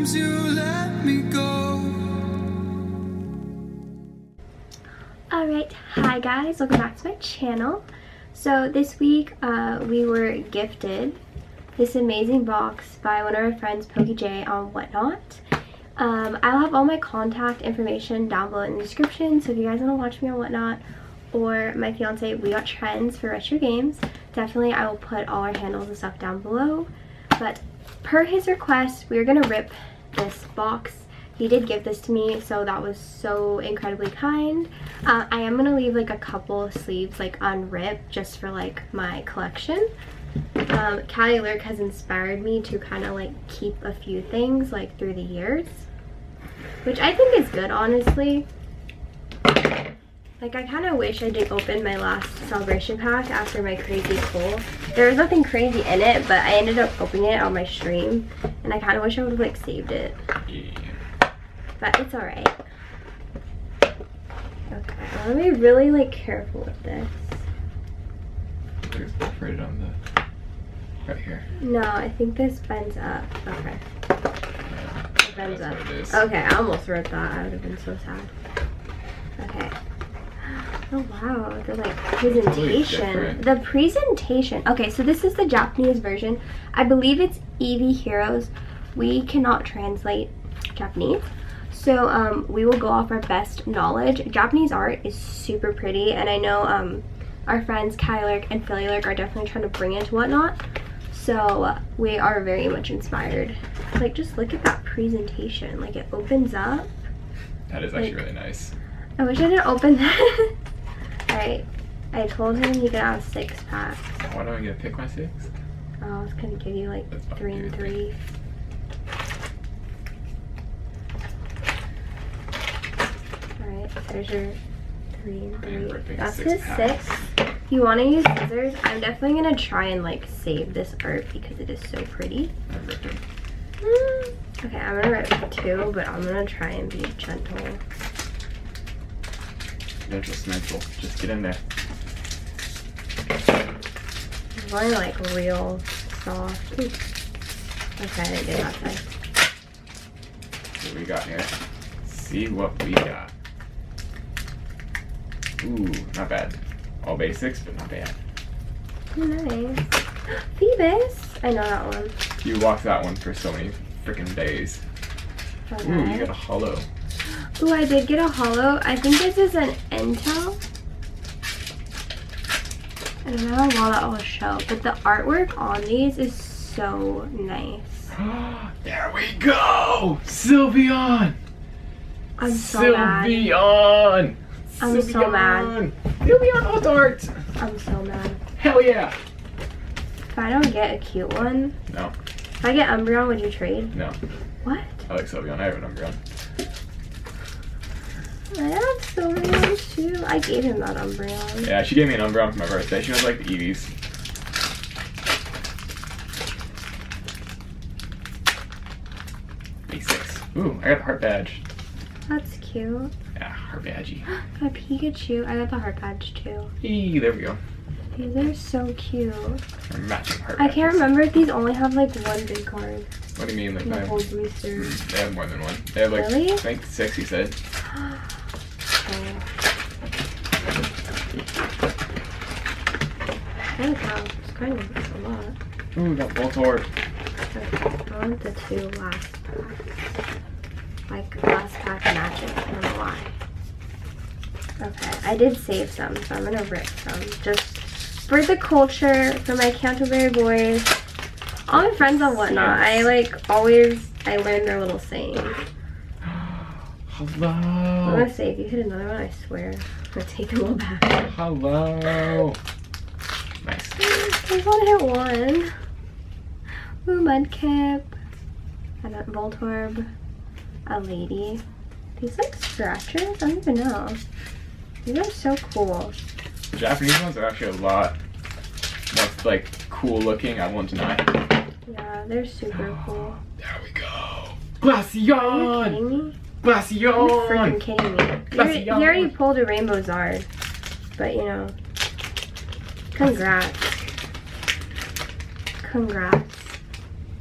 Sometimes you let me go. Alright, hi guys, welcome back to my channel. So this week we were gifted this amazing box by one of our friends, PokeJ, on Whatnot. I'll have all my contact information down below in the description, so if you guys want to watch me on Whatnot or my fiance, We Got Trends for retro games, definitely I will put all our handles and stuff down below. But per his request, we're gonna rip this box. He did give this to me, so that was so incredibly kind. I am gonna leave like a couple sleeves like unripped just for like my collection. Callie Lurk has inspired me to kind of like keep a few things like through the years, which I think is good, honestly. Like, I kind of wish I did open my last celebration pack after my crazy pull. There was nothing crazy in it, but I ended up opening it on my stream, and I kind of wish I would have like saved it. Yeah. But it's alright. Okay, I want to be really like careful with this. There's right on the right here. No, I think this bends up. Okay. Yeah, it bends up. What it is. Okay, I almost wrote that. I would have been so sad. Okay. Oh wow, the like presentation. The presentation. Okay, so this is the Japanese version. I believe it's Eevee Heroes. We cannot translate Japanese, so we will go off our best knowledge. Japanese art is super pretty, and I know our friends Kyler and Philly Lurk are definitely trying to bring it to Whatnot, so we are very much inspired. Like, just look at that presentation. Like, it opens up. That is actually really nice. I wish I didn't open that. Alright, I told him he could have 6 packs. Why don't I get to pick my 6? Oh, I was gonna give you like 3 and 3. Alright, there's your 3 and 3. That's his 6. If you want to use scissors, I'm definitely gonna try and like save this art because it is so pretty. I'm ripping. Okay, I'm gonna rip 2, but I'm gonna try and be gentle. Mental. Just get in there. It's really like real soft. Ooh. Okay, I didn't do that side. What we got here? See what we got. Ooh, not bad. All basics, but not bad. Nice. Phoebus. I know that one. You walked that one for so many freaking days. Okay. Ooh, you got a hollow. Ooh, I did get a hollow. I think this is an Intel. I don't know how well that will show, but the artwork on these is so nice. There we go! Sylveon! I'm so mad. Sylveon! I'm so mad. Sylveon Alt Art! I'm so mad. Hell yeah! If I don't get a cute one. No. If I get Umbreon, would you trade? No. What? I like Sylveon. I have an Umbreon. I have Sylveon too. I gave him that Umbreon. Yeah, she gave me an Umbreon for my birthday. She was like the Eevees. A6. Ooh, I got the heart badge. That's cute. Yeah, heart badgey. Got a Pikachu. I got the heart badge too. Eee, there we go. These are so cute. We're matching heart I badges. can't remember if these only have like one big card. What do you mean? Like, The they whole booster. they have more than one. They have like, Really? I think 6, he said. Oh. Holy cow, it's kind of a lot. Ooh, we got Voltorb. Okay, I want the 2 last packs. Like, last pack matches, I don't know why. Okay, I did save some, so I'm gonna rip some. Just for the culture, for my Canterbury boys. All my friends on Whatnot, I like always, I learn their little sayings. Hello. I'm gonna say, if you hit another one, I swear, I'm gonna take them all back. Hello. Nice. I just wanna hit one. Ooh, Mudkip. I got Voltorb. A lady. These like scratchers? I don't even know. These are so cool. The Japanese ones are actually a lot more like cool looking, I won't deny. Yeah, they're super cool. There we go. Are you Glaceon! kidding me? Glaceon! You're freaking kidding me. He Glaceon! already pulled a Rainbow Zard. But you know. Congrats. Congrats.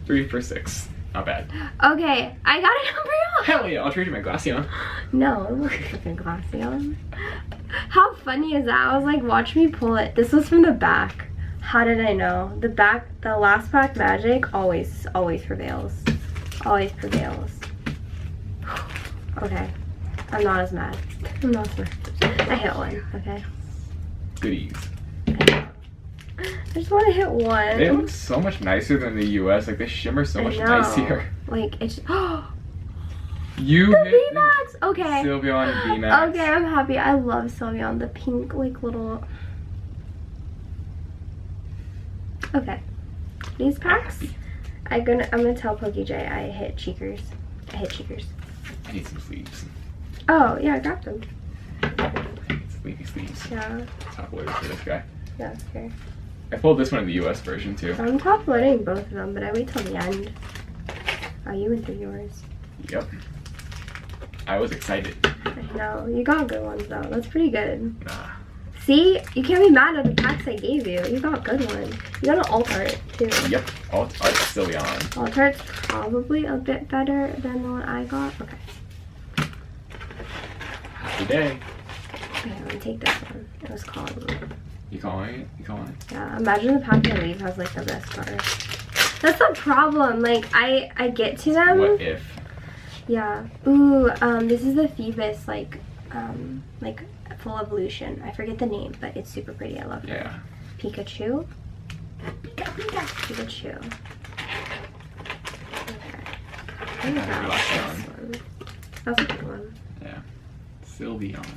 3 for 6. Not bad. Okay, I got an Umbreon. Hell yeah, I'll trade you my Glaceon. No, I'm not fucking Glaceon. How funny is that? I was like, watch me pull it. This was from the back. How did I know? The last pack magic always prevails. Always prevails. Okay. I'm not as mad. I'm not as mad. I hit one, okay? Goodies. I just want to hit one. They look so much nicer than the US. Like, they shimmer so much nicer. Like, it's You the hit VMAX! Okay. Sylveon VMAX. Okay, I'm happy. I love Sylveon. The pink, like, little... Okay. These packs, I'm gonna tell PokeJ I hit Cheekers. I need some sleeves. Oh, yeah, I got them. Sleepy sleeves. Yeah. Top loaders for this guy. Yeah, okay. I pulled this one in the US version too. I'm top loading both of them, but I wait till the end. Oh, you went through yours. Yep. I was excited. I know. You got good ones, though. That's pretty good. Nah. See? You can't be mad at the packs I gave you. You got good ones. You got an Alt-Art, too. Yep. Art Sylveon. Alt-Art's probably a bit better than the one I got. Okay. Happy day. Okay, let me take this one. It was calling me. You calling it? You calling it? Yeah, imagine the pack I leave has, like, the best card. That's the problem. Like, I get to them. What if? Yeah. Ooh, this is the Phoebus, like full evolution. I forget the name, but it's super pretty. I love it. Yeah. Pikachu. Pikachu. Okay. I think That's this one. That's a good one. Yeah. Sylveon.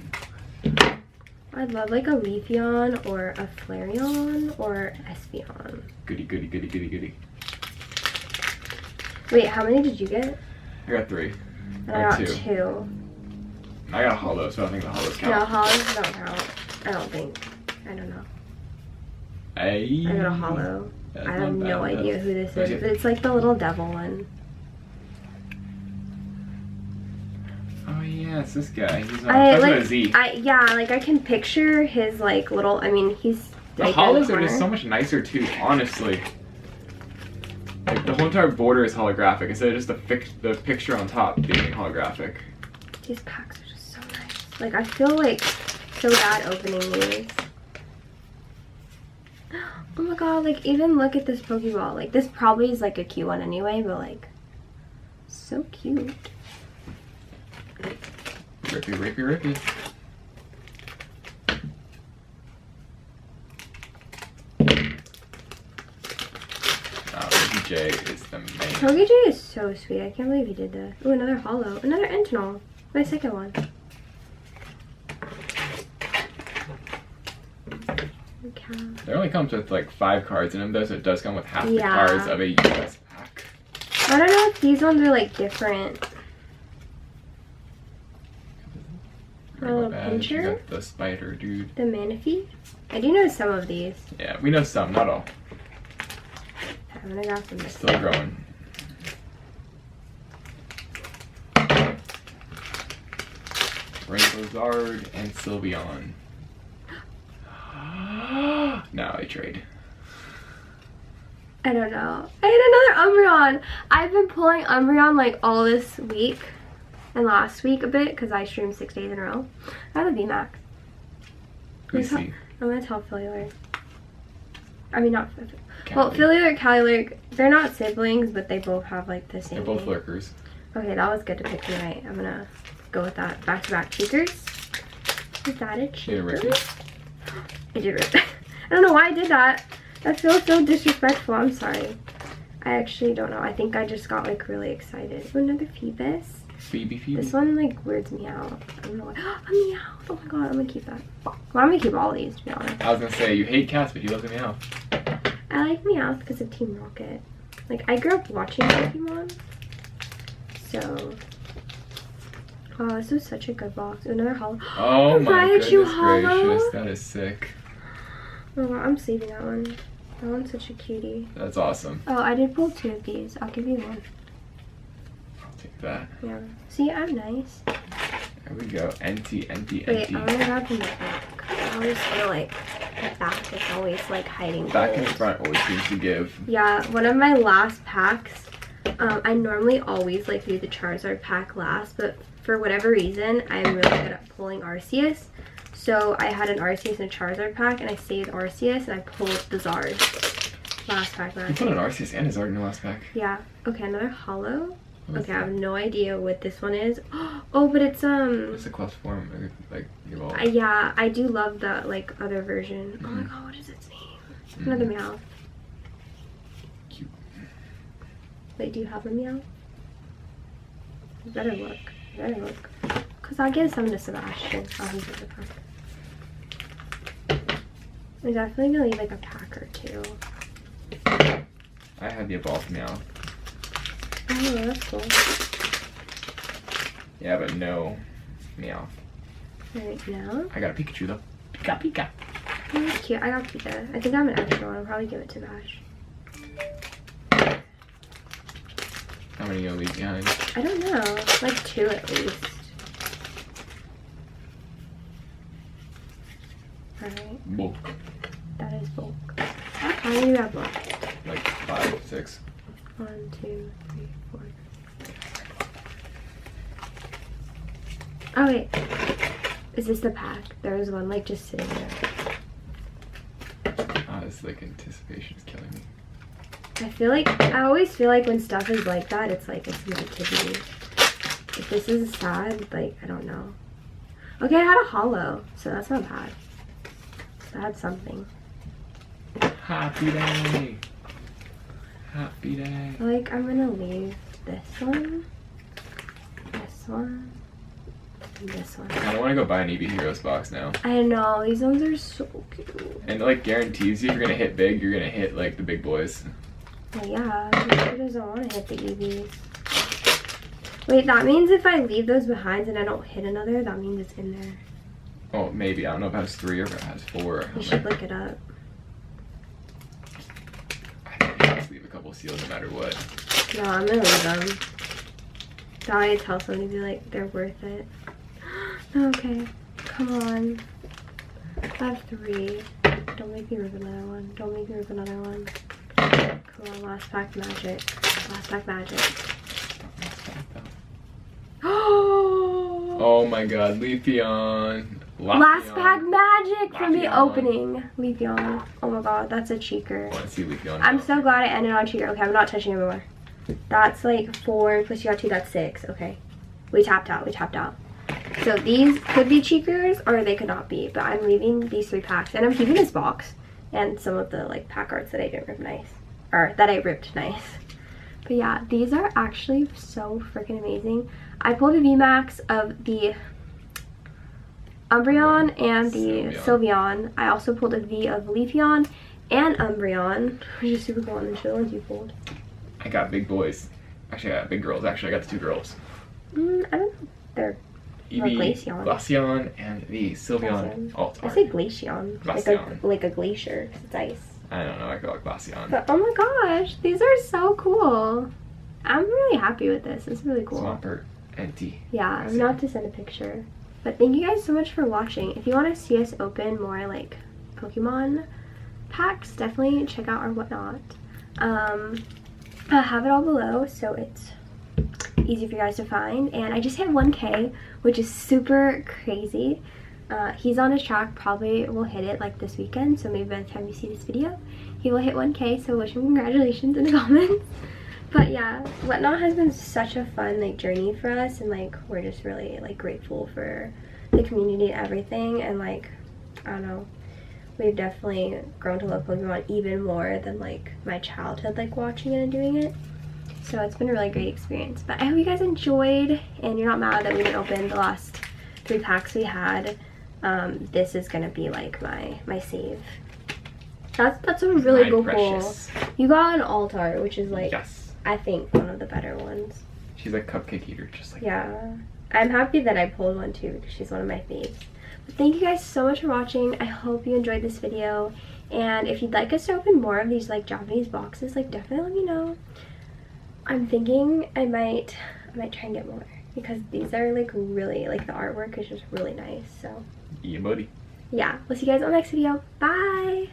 I'd love like a Leafeon or a Flareon or Espeon. Goody, goody, goody, goody, goody. Wait, how many did you get? I got 3. And I got 2. I got a hollow, so I think the hollows count. No, hollows don't count. I don't think. I don't know. I got a hollow. I have no idea who this is, but it's like the little devil one. Oh yeah, it's this guy. He's like, a Z. Yeah, like I can picture his like little. I mean, he's. The like, hollows are just so much nicer too, honestly. Like the whole entire border is holographic instead of just the picture on top being holographic. These packs are just so nice. Like I feel like so bad opening these. Oh my god! Like even look at this Pokeball. Like this probably is like a cute one anyway, but like so cute. Rippy, rippy, rippy. PokeJ is the main. PokeJ is so sweet. I can't believe he did that. Oh, another hollow. Another Entinol. My second one. It only comes with like 5 cards in them though, so it does come with half the cards of a US pack. I don't know if these ones are like different. Oh, Pinscher? The spider dude. The Manaphy? I do know some of these. Yeah, we know some, not all. I'm gonna grab some. Still growing. Rainbow Zard and Sylveon. Now I trade. I don't know. I had another Umbreon. I've been pulling Umbreon like all this week and last week a bit because I streamed 6 days in a row. I have a VMAX. I'm gonna tell Philly. I mean, not. Well, Philly Cali, they're not siblings, but they both have like the same. They're both name. lurkers. Okay, that was good to pick me right. I'm gonna go with that. Back to back cheekers. Is that a cheeker? I did rip. I don't know why I did that. That feels so disrespectful. I'm sorry. I actually don't know. I think I just got like really excited. Oh, another Phoebus. Phoebe. This one like weirds me out. I don't know why. A Meowth. Oh my god, I'm gonna keep that. Well, I'm gonna keep all these to be honest. I was gonna say you hate cats, but you love the Meowth. I like Meowth because of Team Rocket. Like I grew up watching Pokemon, so. Oh, this was such a good box. Another hollow. Oh my goodness hollow. gracious, that is sick. Oh, I'm saving that one. That one's such a cutie. That's awesome. Oh, I did pull 2 of these. I'll give you one. I'll take that. Yeah. See, I'm nice. There we go. Empty. Wait, I'm gonna grab from the back. I always feel like the back is always like hiding Back gold. and front always seems to give. Yeah, one of my last packs, I normally always like do the Charizard pack last, but for whatever reason, I'm really good at pulling Arceus. So I had an Arceus and a Charizard pack, and I saved Arceus, and I pulled the Zard last pack. You put an Arceus and a Zard in your last pack. Yeah. Okay, another holo. Okay, I have no idea what this one is. Oh, but it's It's a quest form, like evolve. yeah, I do love the like other version. Oh my god, what is its name? Another meow. Cute. Wait, do you have a meow? You better look. You better look. Cause I'll give some to Sebastian. Oh, he's at the pack. I'm definitely gonna leave like a pack or two. I had the evolved meow. Oh, that's cool. Yeah, but no meow. Right now. I got a Pikachu though. Pika Pika. Oh, that's cute. I got Pika. I think I have an extra one. I'll probably give it to Bash. How many are you gonna leave behind? I don't know. Like 2 at least. Alright. Bulk. That is bulk. How many do you have left? Like 5, 6. 1, 2, 3, 4. Oh wait. Is this the pack? There was one like just sitting there. This like anticipation is killing me. I always feel like when stuff is like that, it's like it's negativity. If this is sad, like I don't know. Okay, I had a holo, so that's not bad. So I had something. Happy day. Happy day. Like I'm gonna leave this one, this one, and this one. I don't want to go buy an Eevee Heroes box now. I know, these ones are so cute. And it like guarantees you if you're gonna hit big, you're gonna hit like the big boys. Well, yeah, who doesn't want to hit the EVs? Wait, that means if I leave those behind and I don't hit another, that means it's in there. Oh, maybe. I don't know if it has 3 or if it has 4. You should look it up. I think you just leave a couple seals no matter what. No, I'm gonna leave them. That way I tell somebody to be like, they're worth it. Okay, come on. I have 3. Don't make me rip another one. Don't make me rip another one. Come on, last pack magic. Last pack magic. Oh my god, Leafeon. Last pack magic from the Leafeon. opening. Leafeon. Oh my god, that's a cheeker. I want to see Leafeon. I'm so glad it ended on cheater. Okay, I'm not touching it anymore. That's like 4 plus you got 2, that's 6. Okay. We tapped out. We tapped out. So these could be cheekers or they could not be. But I'm leaving these 3 packs. And I'm keeping this box. And some of the like pack arts that I didn't rip nice. Or that I ripped nice. But yeah, these are actually so freaking amazing. I pulled a VMAX of the Umbreon and the Sylveon. I also pulled a V of Leafeon and Umbreon, which is super cool. And the other ones you pulled. I got big boys. Actually, I got big girls. Actually, I got the 2 girls. I don't know. They're Eevee, Glaceon. Glaceon, and the Sylveon. Oh, it's I hard. say Glaceon. Glaceon. Like a glacier, 'cause it's ice. I don't know. I call it Glaceon. But oh my gosh, these are so cool. I'm really happy with this. It's really cool. Swampert and T. Yeah, I'm gonna have to send a picture. But thank you guys so much for watching. If you want to see us open more like Pokemon packs, definitely check out our Whatnot. I have it all below, so it's easy for you guys to find. And I just hit 1K, which is super crazy. He's on his track, probably will hit it like this weekend, so maybe by the time you see this video he will hit 1K, so wish him congratulations in the comments. But yeah, Whatnot has been such a fun like journey for us, and like we're just really like grateful for the community and everything. And like I don't know, we've definitely grown to love Pokemon even more than like my childhood, like watching it and doing it. So it's been a really great experience. But I hope you guys enjoyed and you're not mad that we didn't open the last 3 packs we had. This is gonna be like my save. That's a really cool pull. You got an Altar, which is like, yes, I think one of the better ones. She's like cupcake eater, just like yeah. I'm happy that I pulled one too because she's one of my faves. But thank you guys so much for watching. I hope you enjoyed this video. And if you'd like us to open more of these like Japanese boxes, like definitely let me know. I'm thinking I might try and get more because these are like really, like the artwork is just really nice. So yeah, buddy. yeah, we'll see you guys on the next video. Bye.